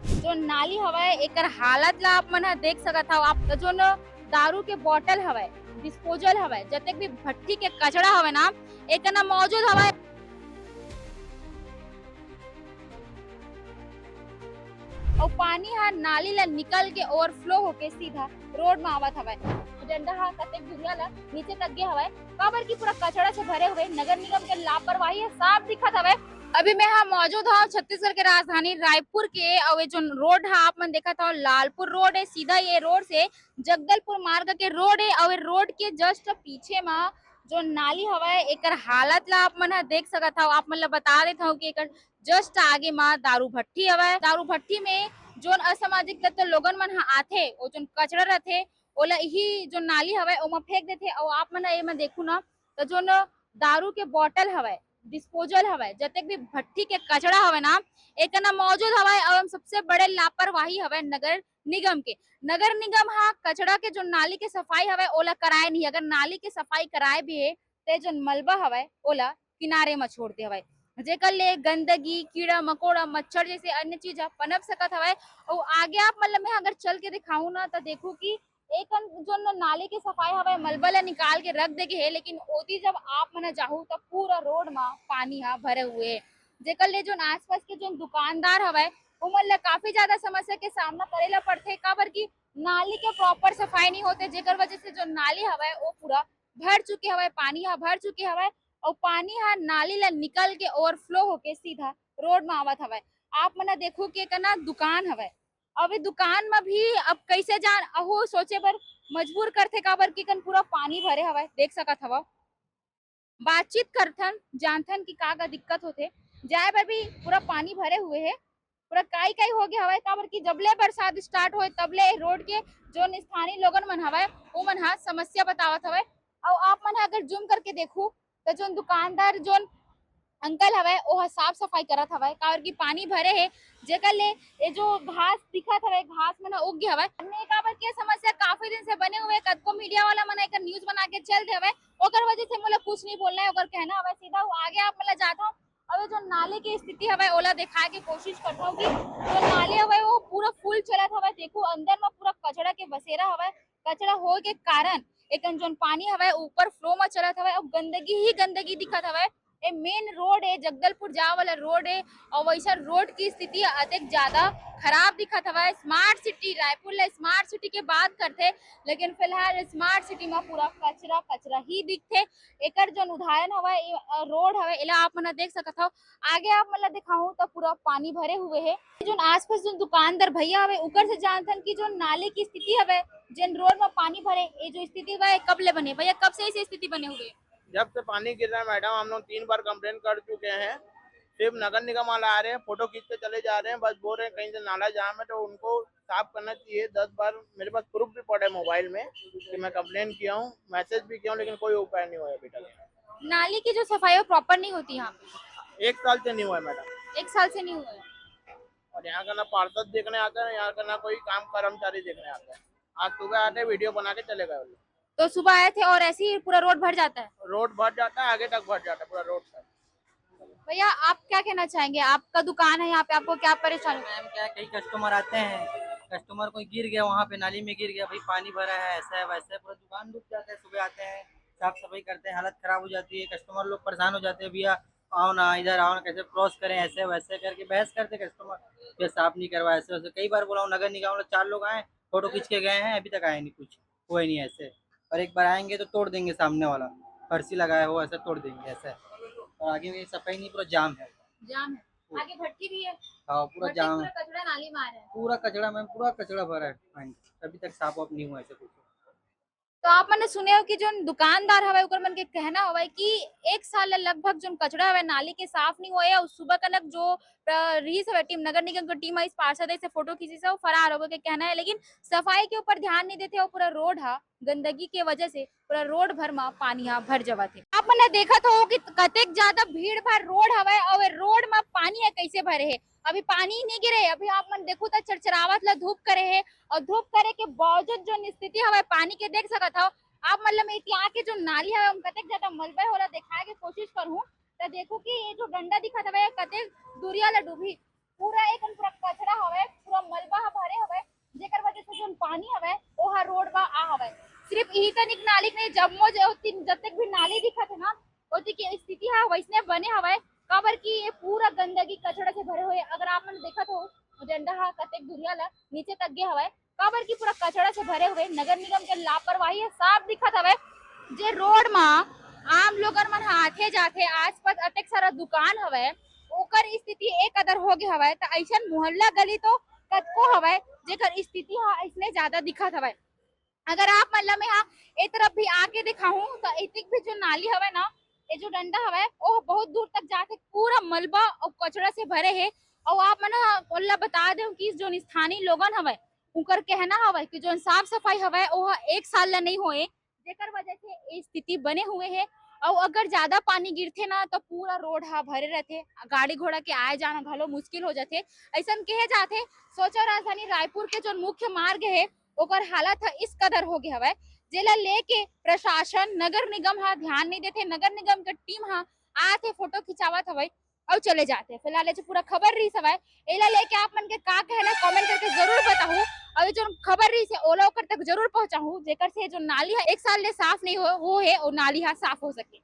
जो नाली हवय एकर हालत ला आप मन ह देख सकत हव। आप जो न दारू के बॉटल हवय, डिस्पोजल हवय, जतेक भी भट्टी के कचरा हवय ना एकर न मौजूद हवय। और पानी ह नाली ला निकल के ओवरफ्लो होके सीधा रोड में आवत हवय। डंडा ह कतेक दुरिया ला नीचे तक गे हवय, काबर की पूरा कचरा से भरे हुए नगर निगम के लापरवाही है साफ दिखत हवय। अभी मैं यहाँ मौजूद हूँ छत्तीसगढ़ के राजधानी रायपुर के, और ये जो रोड है आप मन देखत हो लालपुर रोड है। सीधा ये रोड से जगदलपुर मार्ग के रोड है, और रोड के जस्ट पीछे में जो नाली हवय एकर हालत ला आप मन ह देख सकत हव। आप मन ला बता देत हव कि एकर जस्ट आगे में दारू भट्टी हवय। दारू भट्टी में जोन असामाजिक तत्व लोगन मन ह आथे, ओ जोन कचरा रथे ओला ही जो नाली हवय ओमा फेंक देथे। और आप मन एमा देखू ना तो जो न दारू के बॉटल हवय, डिस्पोजल हवय, जतेक भी भट्टी के कचरा हवय ना एकर न मौजूद हवय। और सबसे बड़े लापरवाही हवय नगर निगम के। नगर निगम हा कचरा के जो नाली के सफाई हवय ओला कराए नहीं। अगर नाली के सफाई कराए भी है ते जो मलबा हवय ओला किनारे में छोड़ दे हवय, जेकर ले गंदगी, कीड़ा मकोड़ा, मच्छर जैसे अन्य चीज पनप सकत हवय। और आगे आप मतलब मैं अगर चल के दिखाऊं ना तो देखू कि एक जो नाली के सफाई हवय मलबा ला निकाल के रख दे के है, लेकिन ओती जब आप मन जाहू तब पूरा रोड में पानी हा भरे हुए है। जेकर ले जो आसपास के जो दुकानदार हवय उमन ला काफी ज्यादा समस्या के सामना करेला पड़थे, काबर की नाली के प्रॉपर सफाई नहीं होते, जेकर वजह से जो नाली हवय वो पूरा भर चुके हवय, पानी हा भर चुके हवय। और पानी हा नाली ला निकल के ओवरफ्लो होके सीधा रोड में आवत हवय। आप मन देखो कि एक ना दुकान हवय, अभी दुकान में भी अब कैसे जान अहो सोचे बर मजबूर करथे, काबर की कन पूरा पानी भरे हवय देख सकत हव। बातचीत करथन जानथन कि का दिक्कत होथे, जाए बर भी पूरा पानी भरे हुए है। पूरा काई काई हो गया हवय, काबर की जबले बरसात स्टार्ट होए तबले रोड के जो स्थानीय लोगन मन हवय वो मन हा समस्या बतावत हवय। और आप मन अगर जूम करके देखू तो जो दुकानदार जो अंकल हवय वो साफ सफाई करत हवय, काबर की पानी भरे हे जेकर ले ये जो घास दिखत हवय घास मन उग गए हवय। हमने काबर के समस्या काफी दिन से बने हुए, कतको मीडिया वाला मन एक न्यूज़ बना के चल दे हवय, ओकर वजह से मोला कुछ नहीं बोलना है। ओकर कहना हवय सीधा वो आगे आप मोला जाता हूं। अब जो नाले की स्थिति हवय ओला दिखाए के कोशिश करता हूं कि जो नाले हवय वो पूरा फुल चलत हवय। देखो अंदर में पूरा कचरा के बसेरा हवय, कचरा हो के कारण एकन जो पानी हवय ऊपर फ्लो में चलत हवय और गंदगी ही गंदगी दिखत हवय। ए मेन रोड है, जगदलपुर जाए वाला रोड है, और वैसा रोड की स्थिति अधिक ज्यादा खराब दिखत हवय। स्मार्ट सिटी रायपुर ले स्मार्ट सिटी के बात करथे, लेकिन फिलहाल स्मार्ट सिटी में पूरा कचरा कचरा ही दिखथे। एकर जो उदाहरण हवय रोड हवय एला आप मन देख सकत हव। आगे आप मन ला दिखाऊं तो पूरा पानी भरे हुए है। जो आसपास जो दुकानदार भैया हवय उकर से जानथन कि जो नाले की स्थिति हवय, जिन रोड में पानी भरे ये जो स्थिति हवय कब ले बने भैया, कब से ऐसी स्थिति बने हुए? जब से पानी गिर रहा है मैडम, हम लोग 3 बार कंप्लेन कर चुके हैं। सिर्फ नगर निगम वाला आ रहे हैं, फोटो खींच के चले जा रहे हैं, बस बोल रहे हैं कहीं से नाला जाम है तो उनको साफ करना चाहिए। 10 बार मेरे पास प्रूफ भी पड़ा है मोबाइल में कि मैं कंप्लेन किया हूँ, मैसेज भी किया हूँ, लेकिन कोई उपाय नहीं हुआ अभी तक। नाली की जो सफाई है प्रॉपर नहीं होती यहाँ पे? 1 साल से नहीं हुआ है मैडम। 1 साल से नहीं हुआ है। और यहाँ का ना पार्षद देखने आता है, यहाँ का ना कोई काम कर्मचारी देखने आता है। आज सुबह आते वीडियो बना के चले गए वो लोग। तो सुबह आए थे और ऐसे ही पूरा रोड भर जाता है? रोड भर जाता है, आगे तक भर जाता है पूरा रोड तक। भैया आप क्या कहना चाहेंगे, आपका दुकान है यहाँ पे, आपको क्या परेशानी? मैम क्या है, कई कस्टमर आते हैं, कस्टमर कोई गिर गया वहाँ पे नाली में गिर गया, भाई पानी भरा है, ऐसा है वैसा है, पूरा दुकान डूब जाता है। सुबह आते हैं साफ सफाई करते हैं, हालत खराब हो जाती है, कस्टमर लोग परेशान हो जाते हैं, भैया आओ ना इधर आओ ना, कैसे क्रॉस करें, ऐसे वैसे करके बहस करते कस्टमर, फिर साफ नहीं करवा ऐसे वैसे। कई बार बोला हूँ नगर निगम वाले 4 लोग आए, फोटो खींच के गए हैं, अभी तक आए नहीं, कुछ हुआ ही नहीं ऐसे। और एक बार आएंगे तो तोड़ देंगे, सामने वाला फर्सी लगाया हो ऐसा तोड़ देंगे ऐसा है। और आगे में सफाई नहीं, पूरा जाम है। जाम है, आगे भट्टी भी है? हाँ पूरा भट्टी जाम पूरा है, कचरा नाली में आ रहा है। पूरा कचरा में पूरा कचरा भरा है, अभी तक साफ वाफ नहीं हुआ ऐसे कुछ। तो आप मैंने सुने हो कि जो दुकानदार हवे ओकर मन के कहना हवे कि 1 साल लगभग जो कचरा हवे नाली के साफ नहीं हुए, और सुबह कनक जो रही हवे टीम नगर निगम की टीम इस पार्षद से फोटो खींची से वो फरार हो गए के कहना है, लेकिन सफाई के ऊपर ध्यान नहीं देते और पूरा रोड हा गंदगी के वजह से पूरा रोड भर में पानी हा भर जावत है। आप मैंने देखा तो कि कतेक ज्यादा भीड़ भाड़ रोड हवे और रोड में पानी है कैसे भरे है। अभी पानी ही नहीं गिरे, अभी आप मन देखो तो चरचरावत ला धूप करे है, और धूप करे के बावजूद जो स्थिति हवे पानी के देख सकत हो आप। मतलब मैं यहाँ के जो नाली है कतेक ज्यादा मलबे होला दिखाए के कोशिश करूँ तो देखो कि ये जो डंडा दिखत हवे कतेक दूरिया ला डूबी। पूरा एक पूरा कचरा हवे, पूरा मलबा ह भरे हवे, जेकर वजह से जोन पानी हवे ओहा रोड बा आ हवे। सिर्फ यही तनिक नाली नहीं, जम्मो जो जब तक भी नाली दिखत है ना, ओती की स्थिति है वैसने बने हवे। काबर की ये पूरा गंदगी कचड़ा से भरे हुए, अगर आप मन देखत हो डंडा हा कतेक दुरिया ला नीचे तक गे हवे, काबर की पूरा कचड़ा से भरे हुए, नगर निगम के लापरवाही है साफ दिखत हवे। जे रोड मा आम लोगन मन आथे जाथे, आसपास अतेक सारा दुकान हवे, ओकर स्थिति एक कदर हो गए हवे, त ऐसन मोहल्ला गली तो कतको हवे जेकर स्थिति हा इसने ज्यादा दिखत हवे। अगर आप मतलब में हाँ ए तरफ भी आके दिखाऊं तो एतिक भी जो नाली हवे ना, ये जो डंडा हवे वो बहुत दूर तक जाके पूरा मलबा और कचरा से भरे है। और आप मन ओला बता दे कि जो स्थानीय लोगन हवे उनकर कहना हवे कि जो साफ सफाई हवे वो एक साल ला नहीं होए, जेकर वजह से ये स्थिति बने हुए है। और अगर ज्यादा पानी गिरथे ना तो पूरा रोड हा भरे रहते, गाड़ी घोड़ा के आए जाना घलो मुश्किल हो जाते। ऐसा कहे जाते सोचा राजधानी रायपुर के जो मुख्य मार्ग है ओकर हालत है इस कदर हो गया हवे, जेला लेके प्रशासन नगर निगम हा ध्यान नहीं देते। नगर निगम के टीम हा आते फोटो खिंचावत हवे और चले जाते। फिलहाल ये जो पूरा खबर रही हवे एला लेके आप मन के का कहना कमेंट करके जरूर बताओ। और ये जो खबर रही है ओला ओकर तक जरूर पहुंचाऊं, जेकर से जो नाली है एक साल ले साफ नहीं हो वो है और नाली हा साफ हो सके।